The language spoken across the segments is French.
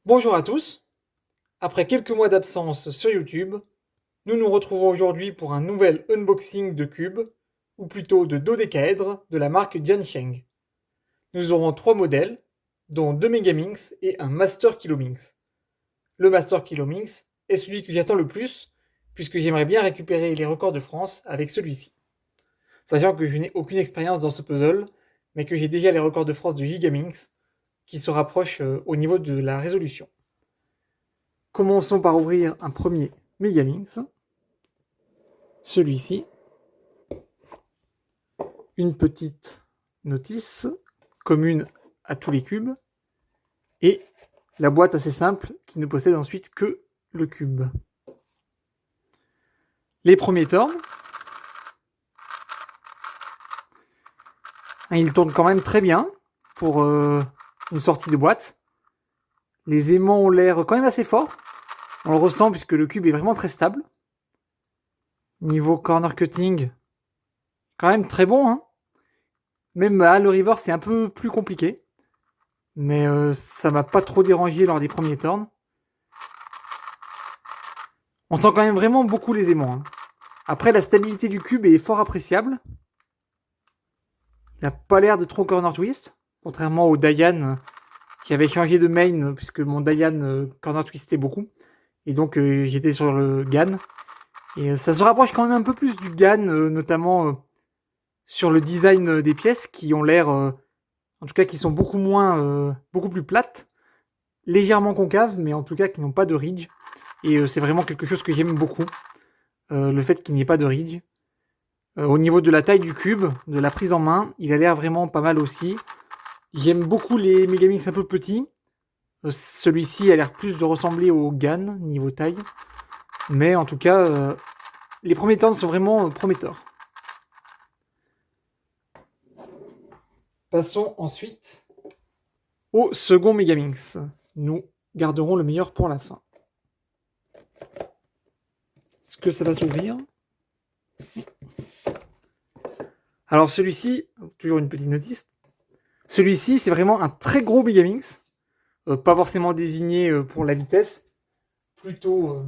Bonjour à tous. Après quelques mois d'absence sur YouTube, nous nous retrouvons aujourd'hui pour un nouvel unboxing de cubes, ou plutôt de dodécaèdres de la marque Diansheng. Nous aurons 3 modèles, dont 2 Megaminx et un Master Kilominx. Le Master Kilominx est celui que j'attends le plus, puisque j'aimerais bien récupérer les records de France avec celui-ci. Sachant que je n'ai aucune expérience dans ce puzzle, mais que j'ai déjà les records de France de Gigaminx, qui se rapprochent au niveau de la résolution. Commençons par ouvrir un premier Megaminx. Celui-ci. Une petite notice commune à tous les cubes. Et la boîte assez simple qui ne possède ensuite que le cube. Les premiers tornes. Ils tournent quand même très bien pour une sortie de boîte. Les aimants ont l'air quand même assez forts. On le ressent puisque le cube est vraiment très stable. Niveau corner cutting, quand même très bon. Hein. Même à le reverse, c'est un peu plus compliqué. Mais ça m'a pas trop dérangé lors des premiers turns. On sent quand même vraiment beaucoup les aimants. Hein. Après, la stabilité du cube est fort appréciable. Il n'a pas l'air de trop corner twist, contrairement au Dayan qui avait changé de main puisque mon Dayan corner twistait beaucoup. Et donc j'étais sur le GAN. Et ça se rapproche quand même un peu plus du GAN, notamment sur le design des pièces qui ont l'air, en tout cas qui sont beaucoup plus plates, légèrement concaves, mais en tout cas qui n'ont pas de ridge. Et c'est vraiment quelque chose que j'aime beaucoup, le fait qu'il n'y ait pas de ridge. Au niveau de la taille du cube, de la prise en main, il a l'air vraiment pas mal aussi. J'aime beaucoup les Megaminx un peu petits. Celui-ci a l'air plus de ressembler au GAN niveau taille. Mais en tout cas, les premiers turns sont vraiment prometteurs. Passons ensuite au second Megaminx. Nous garderons le meilleur pour la fin. Est-ce que ça va s'ouvrir ? Alors celui-ci, toujours une petite notice. Celui-ci, c'est vraiment un très gros Megaminx. Pas forcément désigné pour la vitesse, plutôt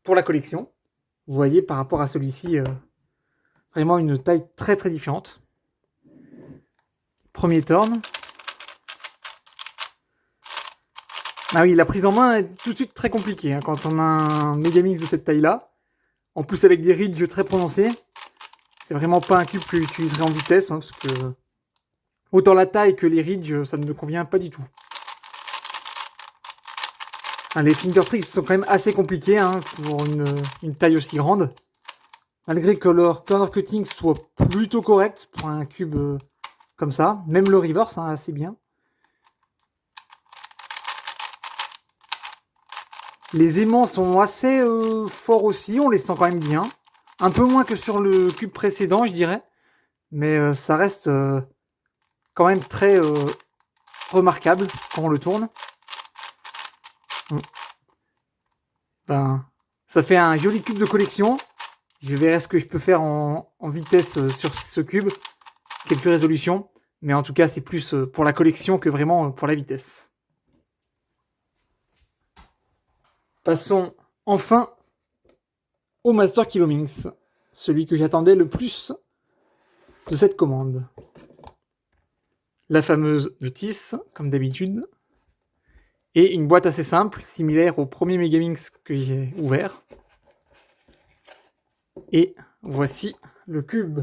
pour la collection. Vous voyez, par rapport à celui-ci, vraiment une taille très très différente. Premier turn. Ah oui, la prise en main est tout de suite très compliquée hein, quand on a un Megaminx de cette taille-là. En plus avec des ridges très prononcés. C'est vraiment pas un cube que j'utiliserai en vitesse, hein, parce que autant la taille que les ridges, ça ne me convient pas du tout. Hein, les finger tricks sont quand même assez compliqués hein, pour une taille aussi grande. Malgré que leur corner cutting soit plutôt correct pour un cube comme ça. Même le reverse, hein, assez bien. Les aimants sont assez forts aussi, on les sent quand même bien. Un peu moins que sur le cube précédent, je dirais. Mais ça reste quand même très remarquable quand on le tourne. Ben, ça fait un joli cube de collection. Je verrai ce que je peux faire en vitesse sur ce cube. Quelques résolutions. Mais en tout cas, c'est plus pour la collection que vraiment pour la vitesse. Passons enfin au Master Kilominx. Celui que j'attendais le plus de cette commande. La fameuse notice, comme d'habitude. Et une boîte assez simple, similaire au premier Megaminx que j'ai ouvert. Et voici le cube.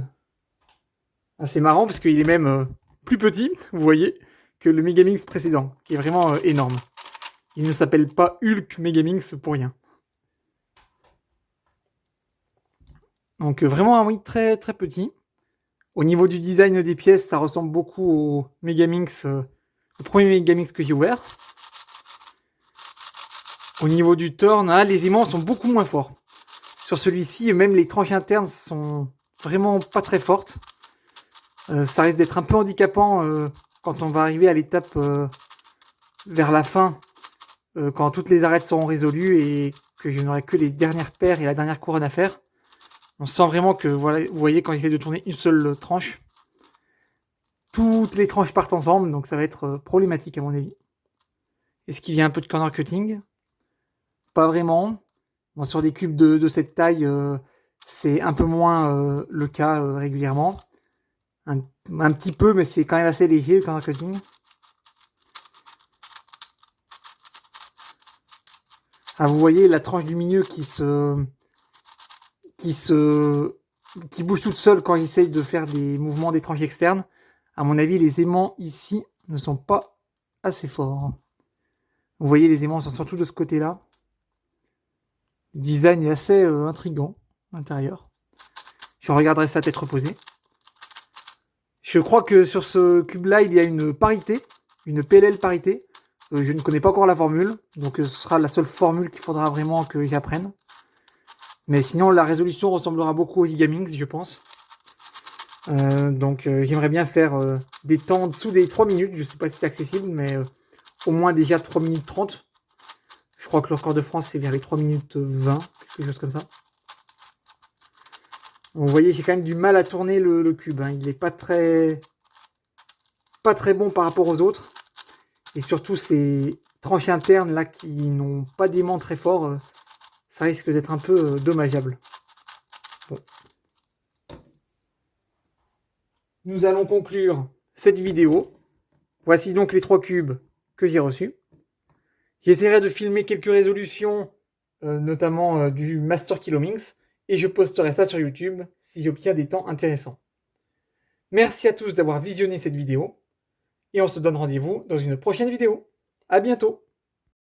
Assez marrant parce qu'il est même plus petit, vous voyez, que le Megaminx précédent, qui est vraiment énorme. Il ne s'appelle pas Hulk Megaminx pour rien. Donc vraiment un oui très très petit. Au niveau du design des pièces, ça ressemble beaucoup au Megaminx, le premier Megaminx que j'ai ouvert. Au niveau du turn, les aimants sont beaucoup moins forts. Sur celui-ci, même les tranches internes sont vraiment pas très fortes. Ça risque d'être un peu handicapant quand on va arriver à l'étape vers la fin, quand toutes les arêtes seront résolues et que je n'aurai que les dernières paires et la dernière couronne à faire. On sent vraiment que, voilà, vous voyez, quand il essaie de tourner une seule tranche, toutes les tranches partent ensemble, donc ça va être problématique à mon avis. Est-ce qu'il y a un peu de corner cutting? Pas vraiment. Bon, sur des cubes de cette taille, c'est un peu moins le cas régulièrement. Un petit peu, mais c'est quand même assez léger le corner cutting. Ah, vous voyez la tranche du milieu qui bouge toute seule quand il essaye de faire des mouvements des tranches externes. À mon avis, les aimants ici ne sont pas assez forts. Vous voyez, les aimants sont surtout de ce côté-là. Le design est assez intriguant à l'intérieur. Je regarderai ça tête reposée. Je crois que sur ce cube-là, il y a une parité, une PLL parité. Je ne connais pas encore la formule, donc ce sera la seule formule qu'il faudra vraiment que j'apprenne. Mais sinon, la résolution ressemblera beaucoup au Gigamix, je pense. Donc j'aimerais bien faire des temps en dessous des 3 minutes. Je ne sais pas si c'est accessible, mais au moins déjà 3 minutes 30. Je crois que le record de France, c'est vers les 3 minutes 20, quelque chose comme ça. Vous voyez, j'ai quand même du mal à tourner le cube. Hein. Il n'est pas très bon par rapport aux autres. Et surtout, ces tranchées internes là qui n'ont pas d'aimant très fort, ça risque d'être un peu dommageable. Bon. Nous allons conclure cette vidéo. Voici donc les 3 cubes que j'ai reçus. J'essaierai de filmer quelques résolutions, notamment du Master Kilomix, et je posterai ça sur YouTube si j'obtiens des temps intéressants. Merci à tous d'avoir visionné cette vidéo, et on se donne rendez-vous dans une prochaine vidéo. À bientôt!